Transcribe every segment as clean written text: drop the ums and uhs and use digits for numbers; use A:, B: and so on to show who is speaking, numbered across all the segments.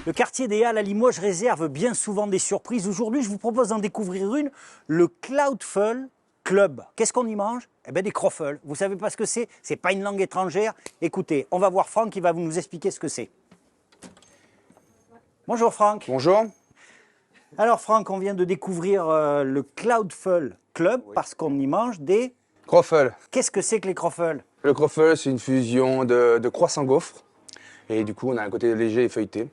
A: Le quartier des Halles à Limoges réserve bien souvent des surprises. Aujourd'hui, je vous propose d'en découvrir une, le Cloudful Club. Qu'est-ce qu'on y mange? Eh bien, des croffles. Vous savez pas ce que c'est? C'est pas une langue étrangère. Écoutez, on va voir Franck qui va nous expliquer ce que c'est. Bonjour Franck.
B: Bonjour.
A: Alors Franck, on vient de découvrir le Cloudful Club parce qu'on y mange des...
B: Croffle.
A: Qu'est-ce que c'est que les croffles?
B: Le croffle, c'est une fusion de croissant gaufre. Et du coup, on a un côté léger et feuilleté.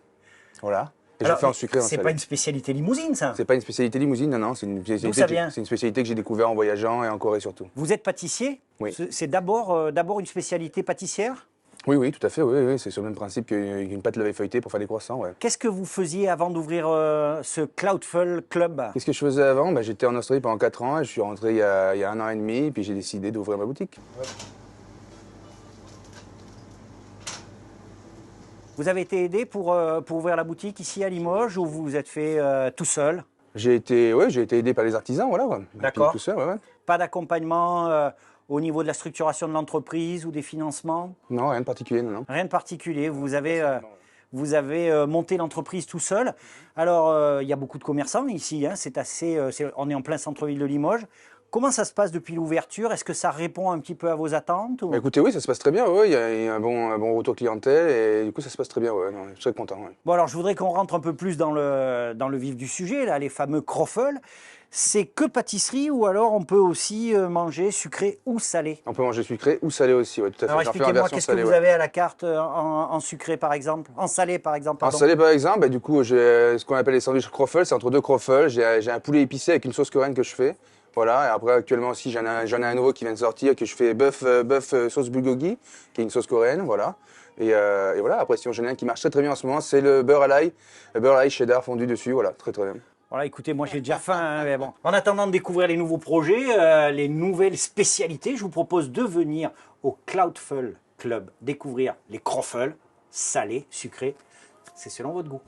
B: Voilà. Et je fais en sucré, en
A: c'est
B: salé.
A: pas une spécialité limousine, ça?
B: C'est pas une spécialité limousine, non, non. C'est une
A: D'où ça
B: spécialité,
A: vient?
B: c'est une spécialité que j'ai découvert en voyageant et en Corée surtout.
A: Vous êtes pâtissier?
B: Oui.
A: C'est d'abord une spécialité pâtissière?
B: Oui, oui, tout à fait. Oui, oui. C'est sur le même principe qu'une pâte lavée feuilletée pour faire des croissants. Ouais.
A: Qu'est-ce que vous faisiez avant d'ouvrir ce Cloudful Club?
B: Qu'est-ce que je faisais avant? J'étais en Australie pendant 4 ans et je suis rentré il y a 1 an et demi. Puis j'ai décidé d'ouvrir ma boutique. Ouais.
A: Vous avez été aidé pour ouvrir la boutique ici à Limoges ou vous vous êtes fait tout seul?
B: J'ai été aidé par les artisans, voilà.
A: D'accord.
B: Tout seul, ouais.
A: Pas d'accompagnement au niveau de la structuration de l'entreprise ou des financements?
B: Non, rien de particulier, non, non.
A: Rien de particulier. Vous avez monté l'entreprise tout seul. Alors, il y a beaucoup de commerçants ici. Hein, on est en plein centre-ville de Limoges. Comment ça se passe depuis l'ouverture? Est-ce que ça répond un petit peu à vos attentes ou...
B: Écoutez, oui, ça se passe très bien. Ouais, il y a un bon retour clientèle et du coup, ça se passe très bien. Ouais, non, je suis très content. Ouais.
A: Bon, alors, je voudrais qu'on rentre un peu plus dans le vif du sujet, là, les fameux croffles. C'est que pâtisserie ou alors on peut aussi manger sucré ou salé?
B: On peut manger sucré ou salé aussi, ouais, tout à fait.
A: Alors, expliquez-moi, qu'est-ce que vous avez à la carte en sucré, par exemple? En salé, par exemple, pardon.
B: En salé, par exemple, du coup, j'ai ce qu'on appelle les sandwichs croffles. C'est entre deux croffles. J'ai un poulet épicé avec une sauce coréenne que je fais. Voilà, et après actuellement aussi j'en ai un nouveau qui vient de sortir que je fais bœuf sauce bulgogi, qui est une sauce coréenne, voilà. Et voilà, après si j'en ai un qui marche très très bien en ce moment, c'est le beurre à l'ail cheddar fondu dessus, voilà, très très bien.
A: Voilà, écoutez, moi j'ai déjà faim, hein, mais bon. En attendant de découvrir les nouveaux projets, les nouvelles spécialités, je vous propose de venir au Cloudful Club découvrir les croffles salés, sucrés. C'est selon votre goût.